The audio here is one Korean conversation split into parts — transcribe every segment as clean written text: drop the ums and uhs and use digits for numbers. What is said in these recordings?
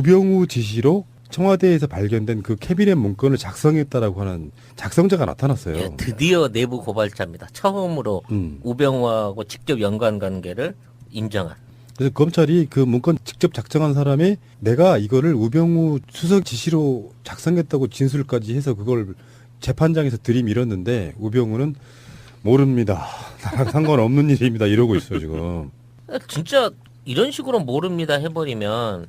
우병우 지시로 청와대에서 발견된 그 캐비넷 문건을 작성했다라고 하는 작성자가 나타났어요. 예, 드디어 내부 고발자입니다. 처음으로 우병우하고 직접 연관 관계를 인정한. 그래서 검찰이 그 문건 직접 작성한 사람이 내가 이거를 우병우 수석 지시로 작성했다고 진술까지 해서 그걸 재판장에서 들이밀었는데 우병우는 모릅니다. 나랑 상관없는 일입니다. 이러고 있어요 지금. 진짜 이런 식으로 모릅니다 해버리면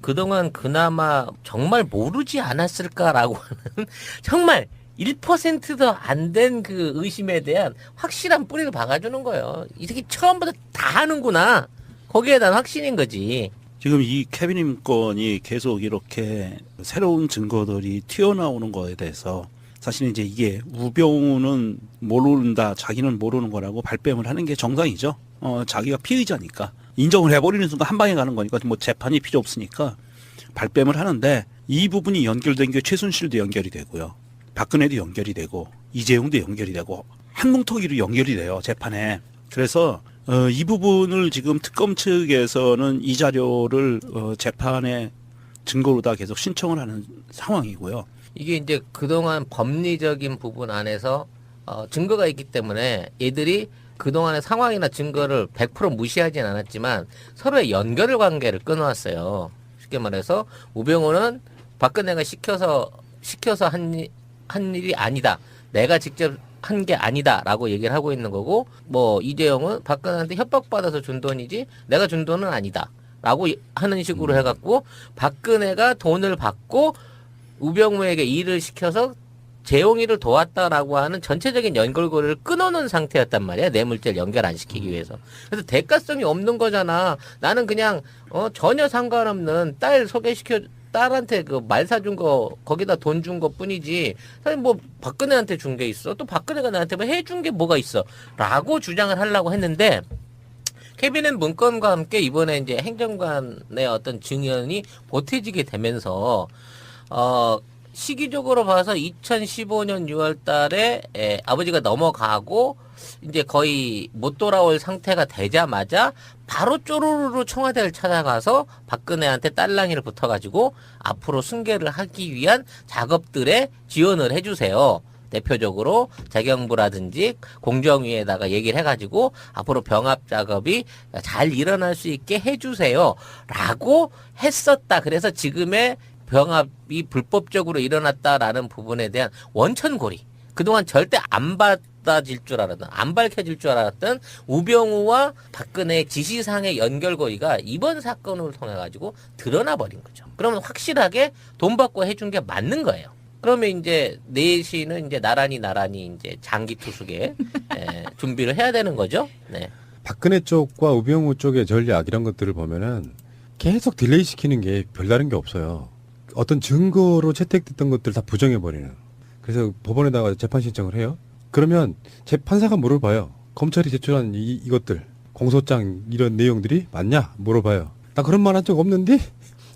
그동안 그나마 정말 모르지 않았을까라고 하는 정말 1%도 안 된 그 의심에 대한 확실한 뿌리를 박아주는 거예요. 이 새끼 처음부터 다 하는구나. 거기에 대한 확신인 거지. 지금 이 캐비닛 문건이 계속 이렇게 새로운 증거들이 튀어나오는 거에 대해서 사실 이제 이게 우병우는 모른다, 자기는 모르는 거라고 발뺌을 하는 게 정상이죠. 자기가 피의자니까 인정을 해버리는 순간 한 방에 가는 거니까 뭐 재판이 필요 없으니까 발뺌을 하는데 이 부분이 연결된 게 최순실도 연결이 되고요, 박근혜도 연결이 되고 이재용도 연결이 되고 한뭉텅이로 연결이 돼요 재판에. 그래서 이 부분을 지금 특검 측에서는 이 자료를 재판에 증거로 다 계속 신청을 하는 상황이고요. 이게 이제 그동안 법리적인 부분 안에서 증거가 있기 때문에 얘들이 그동안의 상황이나 증거를 100% 무시하진 않았지만 서로의 연결 관계를 끊어왔어요. 쉽게 말해서 우병우는 박근혜가 시켜서 한 일이 아니다. 내가 직접 한 게 아니다라고 얘기를 하고 있는 거고, 뭐 이재용은 박근혜한테 협박받아서 준 돈이지 내가 준 돈은 아니다라고 하는 식으로 해갖고 박근혜가 돈을 받고 우병우에게 일을 시켜서 재용이를 도왔다라고 하는 전체적인 연결고리를 끊어놓은 상태였단 말이야. 뇌물죄를 연결 안 시키기 위해서. 그래서 대가성이 없는 거잖아. 나는 그냥 전혀 상관없는 딸 소개시켜 딸한테 그 말 사준 거 거기다 돈 준 것 뿐이지 사실 뭐 박근혜한테 준 게 있어, 또 박근혜가 나한테 뭐 해준 게 뭐가 있어 라고 주장을 하려고 했는데, 캐비넷 문건과 함께 이번에 이제 행정관의 어떤 증언이 보태지게 되면서 시기적으로 봐서 2015년 6월 달에 아버지가 넘어가고 이제 거의 못 돌아올 상태가 되자마자 바로 쪼르르 청와대를 찾아가서 박근혜한테 딸랑이를 붙어가지고 앞으로 승계를 하기 위한 작업들에 지원을 해주세요. 대표적으로 재경부라든지 공정위에다가 얘기를 해가지고 앞으로 병합 작업이 잘 일어날 수 있게 해주세요 라고 했었다. 그래서 지금의 병합이 불법적으로 일어났다라는 부분에 대한 원천고리, 그동안 절대 안 받아질 줄 알았던, 안 밝혀질 줄 알았던 우병우와 박근혜의 지시상의 연결고리가 이번 사건을 통해 가지고 드러나 버린 거죠. 그러면 확실하게 돈 받고 해준 게 맞는 거예요. 그러면 이제 내시는 이제 나란히 이제 장기 투숙에 준비를 해야 되는 거죠. 네. 박근혜 쪽과 우병우 쪽의 전략 이런 것들을 보면은 계속 딜레이 시키는 게 별다른 게 없어요. 어떤 증거로 채택됐던 것들 다 부정해버리는. 그래서 법원에다가 재판 신청을 해요. 그러면 재판사가 물어봐요. 검찰이 제출한 이것들, 공소장 이런 내용들이 맞냐 물어봐요. 나 그런 말 한 적 없는데?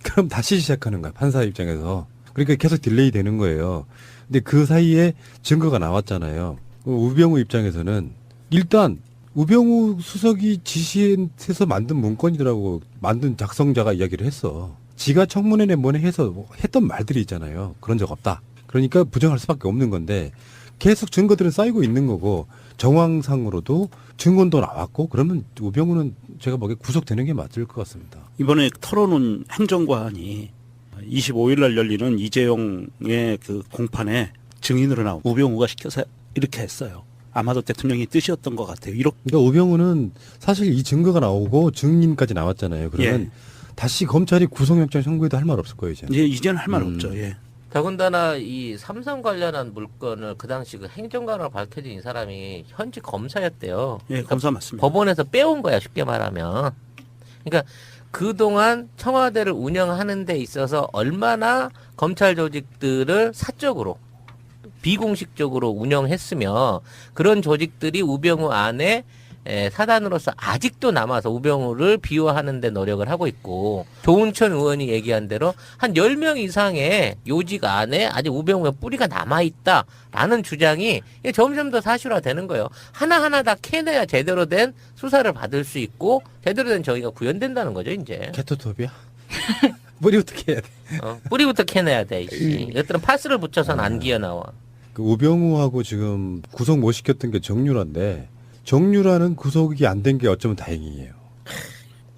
그럼 다시 시작하는 거야, 판사 입장에서. 그러니까 계속 딜레이 되는 거예요. 근데 그 사이에 증거가 나왔잖아요. 우병우 입장에서는 일단 우병우 수석이 지시해서 만든 문건이더라고. 만든 작성자가 이야기를 했어. 지가 청문회에 뭐네 해서 했던 말들이 있잖아요. 그런 적 없다. 그러니까 부정할 수밖에 없는 건데 계속 증거들은 쌓이고 있는 거고, 정황상으로도 증언도 나왔고, 그러면 우병우는 제가 보기에 구속되는 게 맞을 것 같습니다. 이번에 털어놓은 행정관이 25일 날 열리는 이재용의 그 공판에 증인으로 나온 우병우가 시켜서 이렇게 했어요. 아마도 대통령의 뜻이었던 것 같아요. 그러니까 우병우는 사실 이 증거가 나오고 증인까지 나왔잖아요. 그러면 다시 검찰이 구속영장 청구해도 할 말 없을 거예요, 이제. 이제는 할 말 없죠. 예. 더군다나 이 삼성 관련한 물건을 그 당시 그 행정관으로 밝혀진 이 사람이 현직 검사였대요. 예, 검사 맞습니다. 법원에서 빼온 거야, 쉽게 말하면. 그러니까 그동안 청와대를 운영하는 데 있어서 얼마나 검찰 조직들을 사적으로 비공식적으로 운영했으며, 그런 조직들이 우병우 안에 사단으로서 아직도 남아서 우병우를 비호하는 데 노력을 하고 있고, 조은천 의원이 얘기한 대로 한 10명 이상의 요직 안에 아직 우병우의 뿌리가 남아있다라는 주장이 점점 더 사실화되는 거예요. 하나하나 다 캐내야 제대로 된 수사를 받을 수 있고 제대로 된 정의가 구현된다는 거죠, 이제. 개토톱이야? 뿌리부터 캐야 돼. 뿌리부터 캐내야 돼. 이것들은 파스를 붙여서는 안 기어 나와. 그 우병우하고 지금 구속 못 시켰던 게 정유라인데 정유라는 구속이 안 된 게 어쩌면 다행이에요.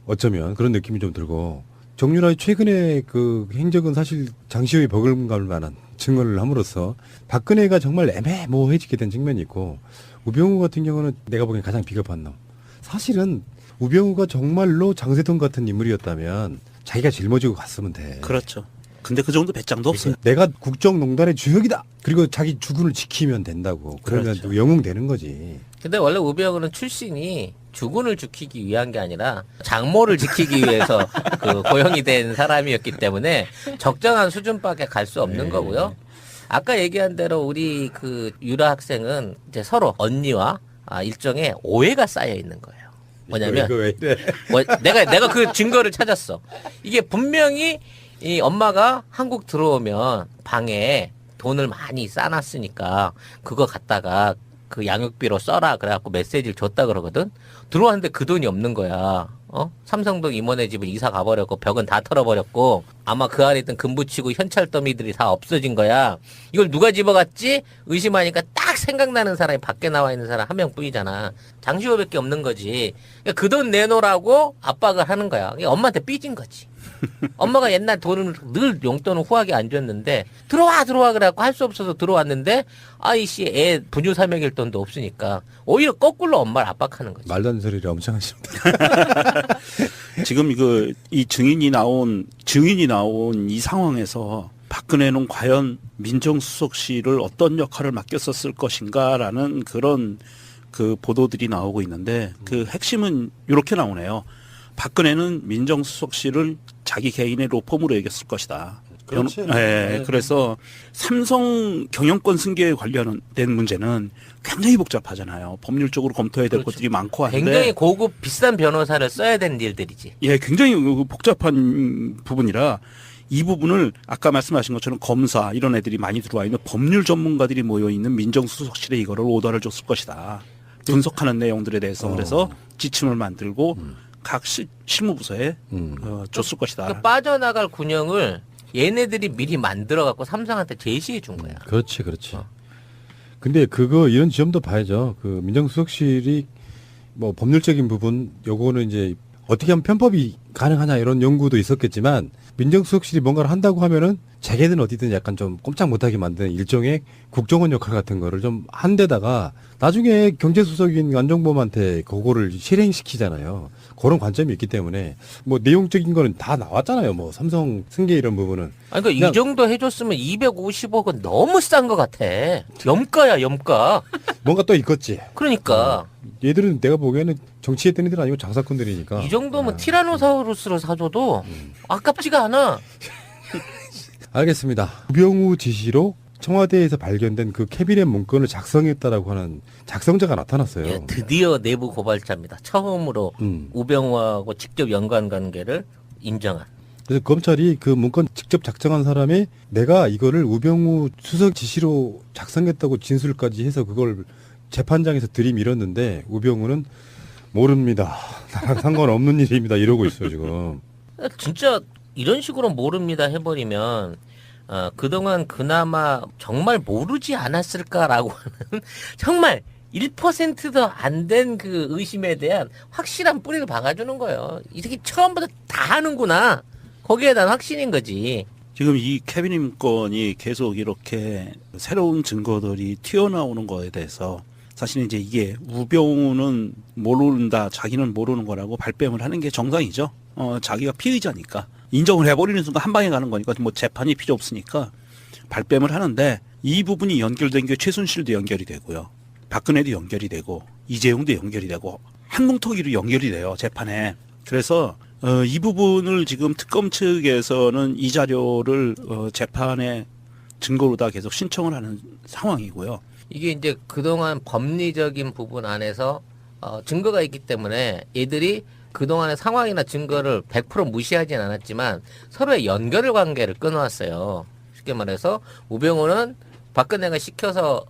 어쩌면 그런 느낌이 좀 들고 정유라의 최근에 그 행적은 사실 장시호의 버금갈 만한 증언을 함으로써 박근혜가 정말 애매모호해지게 된 측면이 있고 우병우 같은 경우는 내가 보기엔 가장 비겁한 놈. 사실은 우병우가 정말로 장세동 같은 인물이었다면 자기가 짊어지고 갔으면 돼. 그렇죠. 근데 그 정도 배짱도 없어요. 내가 국정농단의 주역이다. 그리고 자기 주군을 지키면 된다고. 그러면 그렇죠. 또 영웅되는 거지. 근데 원래 우병우는 출신이 주군을 지키기 위한 게 아니라 장모를 지키기 위해서 그 고용이 된 사람이었기 때문에 적정한 수준밖에 갈 수 없는 네. 거고요. 아까 얘기한 대로 우리 그 유라 학생은 이제 서로 언니와 일종의 오해가 쌓여 있는 거예요. 뭐냐면 이거 왜 이래? 내가 그 증거를 찾았어. 이게 분명히 이 엄마가 한국 들어오면 방에 돈을 많이 싸놨으니까 그거 갖다가 그 양육비로 써라 그래갖고 메시지를 줬다 그러거든. 들어왔는데 그 돈이 없는 거야. 삼성동 임원의 집을 이사 가버렸고 벽은 다 털어버렸고 아마 그 안에 있던 금 붙이고 현찰 더미들이 다 없어진 거야. 이걸 누가 집어갔지? 의심하니까 딱 생각나는 사람이 밖에 나와 있는 사람 한 명뿐이잖아. 장시호밖에 없는 거지. 그 돈 내놓으라고 압박을 하는 거야. 그러니까 엄마한테 삐진 거지. 엄마가 옛날 돈을 늘 용돈을 후하게 안 줬는데 들어와 그래갖고 할 수 없어서 들어왔는데 아이씨 애 분유사먹일 돈도 없으니까 오히려 거꾸로 엄마를 압박하는 거지. 말도 안 되는 소리를 엄청 하십니다. 지금 이 증인이 나온 이 상황에서 박근혜는 과연 민정수석실을 어떤 역할을 맡겼었을 것인가라는 그런 그 보도들이 나오고 있는데 그 핵심은 이렇게 나오네요. 박근혜는 민정수석실을 자기 개인의 로펌으로 여겼을 것이다. 그렇지. 네, 그래서 삼성 경영권 승계에 관련된 문제는 굉장히 복잡하잖아요. 법률적으로 검토해야 될 그렇죠. 것들이 많고 한데 굉장히 고급 비싼 변호사를 써야 되는 일들이지. 예, 굉장히 복잡한 부분이라 이 부분을 아까 말씀하신 것처럼 검사 이런 애들이 많이 들어와 있는 법률 전문가들이 모여 있는 민정수석실에 이거를 오더를 줬을 것이다. 분석하는 내용들에 대해서 그래서 지침을 만들고 각 실무부서에 줬을 것이다. 그 빠져나갈 군형을 얘네들이 미리 만들어갖고 삼성한테 제시해 준 거야. 그렇지. 근데 이런 지점도 봐야죠. 그 민정수석실이 뭐 법률적인 부분, 요거는 이제 어떻게 하면 편법이 가능하냐 이런 연구도 있었겠지만 민정수석실이 뭔가를 한다고 하면은 자기는 어디든 약간 좀 꼼짝 못하게 만드는 일종의 국정원 역할 같은 거를 좀 한 데다가 나중에 경제수석인 안종범한테 그거를 실행시키잖아요. 그런 관점이 있기 때문에 뭐 내용적인 거는 다 나왔잖아요. 뭐 삼성 승계 이런 부분은. 아니, 그러니까 이 정도 해줬으면 250억은 너무 싼 것 같아. 염가야, 염가. 뭔가 또 있겠지. 그러니까. 얘들은 내가 보기에는 정치했던 애들 아니고 장사꾼들이니까. 이 정도면 티라노사우루스를 사줘도 아깝지가 않아. 알겠습니다. 우병우 지시로 청와대에서 발견된 그 캐비넷 문건을 작성했다라고 하는 작성자가 나타났어요. 예, 드디어 내부 고발자입니다. 처음으로 우병우하고 직접 연관관계를 인정한. 그래서 검찰이 그 문건 직접 작성한 사람이 내가 이거를 우병우 수석 지시로 작성했다고 진술까지 해서 그걸 재판장에서 들이밀었는데 우병우는 모릅니다. 나랑 상관없는 일입니다. 이러고 있어요 지금. 진짜 이런 식으로 모릅니다 해버리면 그동안 그나마 정말 모르지 않았을까라고 하는 정말 1%도 안 된 그 의심에 대한 확실한 뿌리를 박아주는 거예요. 이 새끼 처음부터 다 하는구나. 거기에 대한 확신인 거지. 지금 이 캐비닛 문건이 계속 이렇게 새로운 증거들이 튀어나오는 거에 대해서 사실 이제 이게 우병우는 모른다, 자기는 모르는 거라고 발뺌을 하는 게 정상이죠. 자기가 피의자니까 인정을 해버리는 순간 한 방에 가는 거니까 뭐 재판이 필요 없으니까 발뺌을 하는데 이 부분이 연결된 게 최순실도 연결이 되고요, 박근혜도 연결이 되고 이재용도 연결이 되고 한뭉텅이로 연결이 돼요 재판에. 그래서 이 부분을 지금 특검 측에서는 이 자료를 재판에 증거로 다 계속 신청을 하는 상황이고요. 이게 이제 그동안 법리적인 부분 안에서 증거가 있기 때문에 얘들이 그동안의 상황이나 증거를 100% 무시하진 않았지만 서로의 연결 관계를 끊어왔어요. 쉽게 말해서 우병우는 박근혜가 시켜서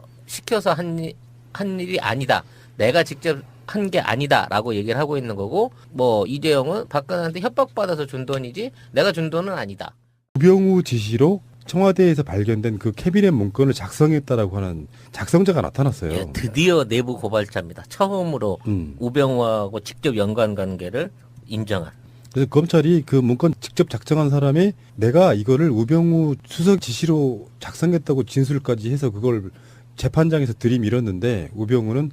한 일이 아니다. 내가 직접 한 게 아니다라고 얘기를 하고 있는 거고, 뭐 이재용은 박근혜한테 협박받아서 준 돈이지 내가 준 돈은 아니다. 우병우 지시로 청와대에서 발견된 그 캐비넷 문건을 작성했다라고 하는 작성자가 나타났어요. 예, 드디어 내부 고발자입니다. 처음으로 우병우하고 직접 연관관계를 인정한. 그래서 검찰이 그 문건 직접 작성한 사람이 내가 이거를 우병우 수석 지시로 작성했다고 진술까지 해서 그걸 재판장에서 들이밀었는데 우병우는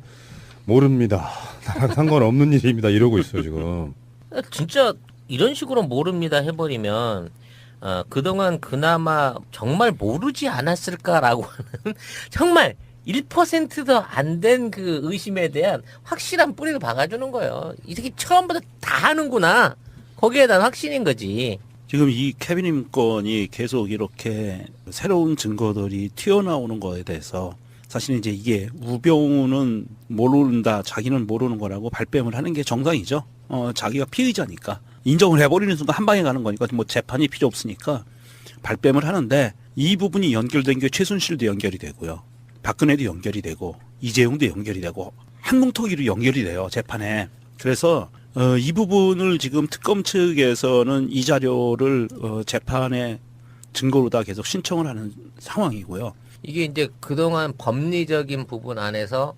모릅니다. 나랑 상관없는 일입니다. 이러고 있어요 지금. 진짜 이런 식으로 모릅니다 해버리면 그동안 그나마 정말 모르지 않았을까라고 하는 정말 1%도 안 된 그 의심에 대한 확실한 뿌리를 박아주는 거예요. 이 새끼 처음부터 다 하는구나. 거기에 대한 확신인 거지. 지금 이 캐비닛 문건이 계속 이렇게 새로운 증거들이 튀어나오는 거에 대해서 사실은 이제 이게 우병우는 모른다, 자기는 모르는 거라고 발뺌을 하는 게 정상이죠. 자기가 피의자니까 인정을 해버리는 순간 한 방에 가는 거니까 뭐 재판이 필요 없으니까 발뺌을 하는데 이 부분이 연결된 게 최순실도 연결이 되고요, 박근혜도 연결이 되고 이재용도 연결이 되고 한뭉텅이로 연결이 돼요 재판에. 그래서 이 부분을 지금 특검 측에서는 이 자료를 재판에 증거로 다 계속 신청을 하는 상황이고요. 이게 이제 그동안 법리적인 부분 안에서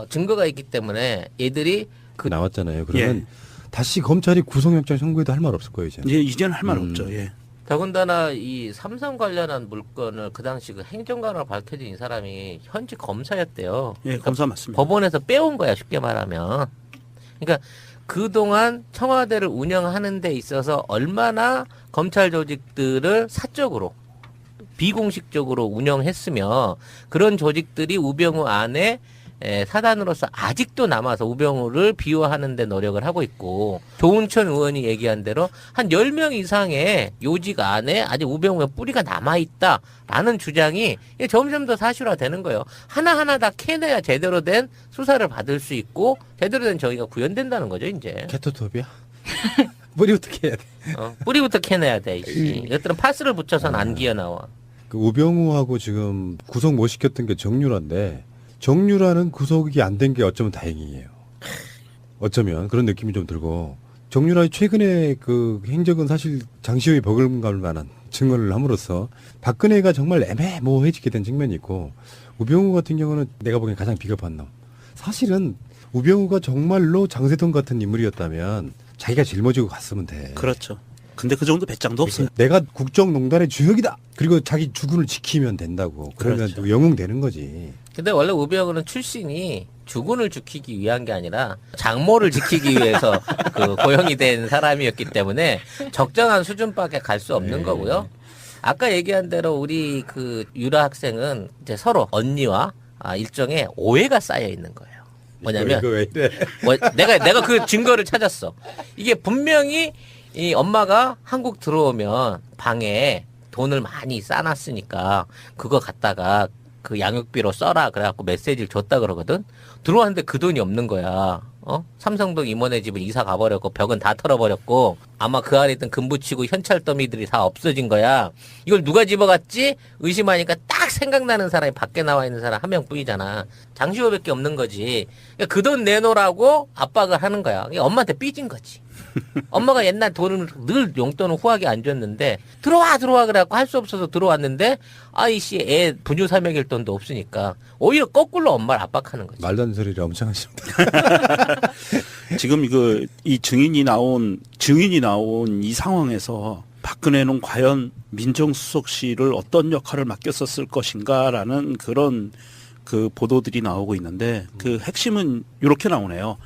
증거가 있기 때문에 얘들이 나왔잖아요. 그러면 다시 검찰이 구속영장 청구해도 할 말 없을 거예요 이제. 이제는 할 말 없죠. 예. 더군다나 이 삼성 관련한 물건을 그 당시 그 행정관으로 밝혀진 이 사람이 현직 검사였대요. 예, 검사 맞습니다. 법원에서 빼온 거야 쉽게 말하면. 그러니까 그동안 청와대를 운영하는 데 있어서 얼마나 검찰 조직들을 사적으로 비공식적으로 운영했으며 그런 조직들이 우병우 안에 사단으로서 아직도 남아서 우병우를 비호하는 데 노력을 하고 있고, 조은천 의원이 얘기한 대로 한 10명 이상의 요직 안에 아직 우병우의 뿌리가 남아있다라는 주장이 점점 더 사실화되는 거예요. 하나하나 다 캐내야 제대로 된 수사를 받을 수 있고 제대로 된 정의가 구현된다는 거죠 이제. 캐토톱이야? 뿌리부터 캐야 돼. 뿌리부터 캐내야 돼. 이것들은 파스를 붙여서는 안 기어나와. 그 우병우하고 지금 구속 못 시켰던 게 정유라인데 정유라는 구속이 안 된 게 어쩌면 다행이에요. 어쩌면 그런 느낌이 좀 들고, 정유라의 최근에 그 행적은 사실 장시호의 버금갈 만한 증언을 함으로써 박근혜가 정말 애매모호해지게 된 측면이 있고, 우병우 같은 경우는 내가 보기엔 가장 비겁한 놈. 사실은 우병우가 정말로 장세동 같은 인물이었다면 자기가 짊어지고 갔으면 돼. 그렇죠. 근데 그 정도 배짱도 없어요. 내가 국정농단의 주역이다. 그리고 자기 주군을 지키면 된다고. 그러면 그렇죠. 또 영웅되는 거지. 근데 원래 우병우는 출신이 주군을 지키기 위한 게 아니라 장모를 지키기 위해서 그 고용이 된 사람이었기 때문에 적정한 수준밖에 갈 수 없는 거고요. 아까 얘기한 대로 우리 그 유라 학생은 이제 서로 언니와 일종의 오해가 쌓여 있는 거예요. 뭐냐면 이거 왜 이래? 내가 그 증거를 찾았어. 이게 분명히 이 엄마가 한국 들어오면 방에 돈을 많이 싸놨으니까 그거 갖다가 그 양육비로 써라 그래갖고 메시지를 줬다 그러거든. 들어왔는데 그 돈이 없는 거야. 삼성동 임원의 집은 이사 가버렸고 벽은 다 털어버렸고 아마 그 안에 있던 금 붙이고 현찰 더미들이 다 없어진 거야. 이걸 누가 집어갔지? 의심하니까 딱 생각나는 사람이 밖에 나와 있는 사람 한 명뿐이잖아. 장시호밖에 없는 거지. 그러니까 그 돈 내놓으라고 압박을 하는 거야. 그러니까 엄마한테 삐진 거지. 엄마가 옛날 돈을 늘 용돈을 후하게 안 줬는데 들어와 그래갖고 할 수 없어서 들어왔는데 아이씨 애 분유사먹일 돈도 없으니까 오히려 거꾸로 엄마를 압박하는 거지. 말도 안 되는 소리를 엄청 하십니다. 지금 이 증인이 나온 이 상황에서 박근혜는 과연 민정수석실을 어떤 역할을 맡겼었을 것인가라는 그런 그 보도들이 나오고 있는데 그 핵심은 이렇게 나오네요.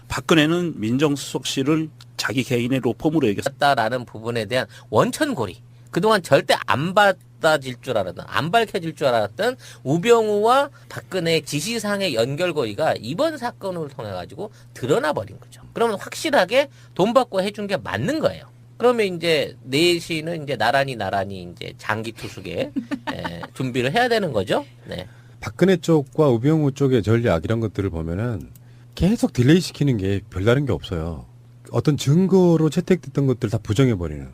박근혜는 민정수석실을 자기 개인의 로펌으로 다라는 부분에 대한 원천고리. 그동안 절대 안 받아질 줄 알았던, 안 밝혀질 줄 알았던 우병우와 박근혜의 지시상의 연결고리가 이번 사건을 통해 가지고 드러나 버린 거죠. 그러면 확실하게 돈 받고 해준 게 맞는 거예요. 그러면 이제 내시는 이제 나란히 이제 장기 투숙에 준비를 해야 되는 거죠. 네. 박근혜 쪽과 우병우 쪽의 전략 이런 것들을 보면은 계속 딜레이 시키는 게 별다른 게 없어요. 어떤 증거로 채택됐던 것들 다 부정해버리는.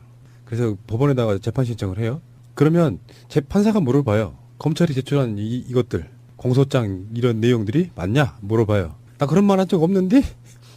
그래서 법원에다가 재판 신청을 해요. 그러면 재판사가 물어봐요. 검찰이 제출한 이것들, 공소장 이런 내용들이 맞냐? 물어봐요. 나 그런 말 한 적 없는데?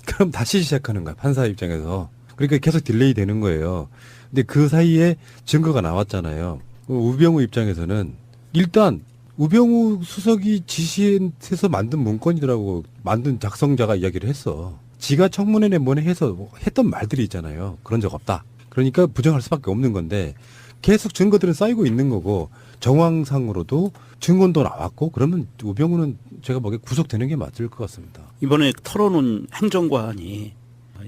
그럼 다시 시작하는 거야, 판사 입장에서. 그러니까 계속 딜레이 되는 거예요. 근데 그 사이에 증거가 나왔잖아요. 우병우 입장에서는 일단 우병우 수석이 지시해서 만든 문건이더라고. 만든 작성자가 이야기를 했어. 지가 청문회에 뭐네 해서 했던 말들이 있잖아요. 그런 적 없다. 그러니까 부정할 수밖에 없는 건데 계속 증거들은 쌓이고 있는 거고 정황상으로도 증언도 나왔고 그러면 우병우는 제가 보기에 구속되는 게 맞을 것 같습니다. 이번에 털어놓은 행정관이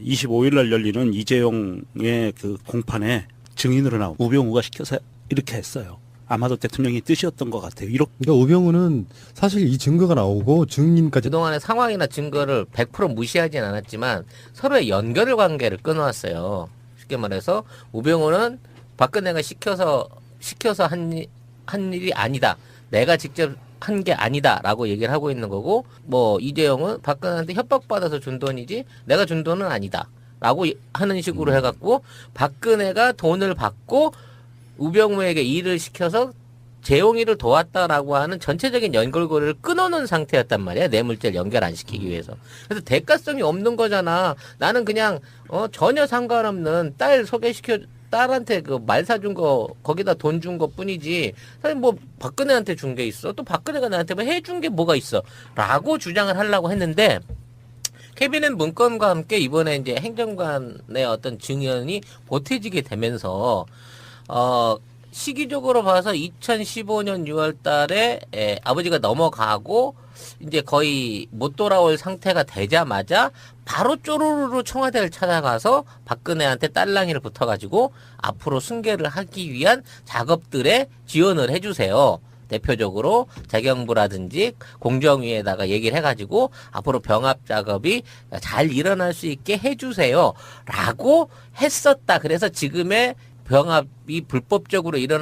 25일 날 열리는 이재용의 그 공판에 증인으로 나온 우병우가 시켜서 이렇게 했어요. 아마도 대통령이 뜻이었던 것 같아요. 이렇게 그러니까 우병우는 사실 이 증거가 나오고 증인까지 그동안의 상황이나 증거를 100% 무시하진 않았지만 서로의 연결 관계를 끊어왔어요. 쉽게 말해서 우병우는 박근혜가 시켜서 한 일이 아니다. 내가 직접 한 게 아니다라고 얘기를 하고 있는 거고, 뭐 이재용은 박근혜한테 협박받아서 준 돈이지 내가 준 돈은 아니다라고 하는 식으로 해갖고 박근혜가 돈을 받고 우병우에게 일을 시켜서 재용이를 도왔다라고 하는 전체적인 연결고리를 끊어놓은 상태였단 말이야. 뇌물죄를 연결 안 시키기 위해서. 그래서 대가성이 없는 거잖아. 나는 그냥 전혀 상관없는 딸 소개시켜 딸한테 그 말 사준 거 거기다 돈 준 것 뿐이지 사실 뭐 박근혜한테 준 게 있어? 또 박근혜가 나한테 뭐 해준 게 뭐가 있어? 라고 주장을 하려고 했는데 캐비넷 문건과 함께 이번에 이제 행정관의 어떤 증언이 보태지게 되면서 시기적으로 봐서 2015년 6월 달에 아버지가 넘어가고 이제 거의 못 돌아올 상태가 되자마자 바로 쪼르르 청와대를 찾아가서 박근혜한테 딸랑이를 붙어가지고 앞으로 승계를 하기 위한 작업들에 지원을 해주세요. 대표적으로 재경부라든지 공정위에다가 얘기를 해가지고 앞으로 병합 작업이 잘 일어날 수 있게 해주세요. 라고 했었다. 그래서 지금의 병합이 불법적으로 일어나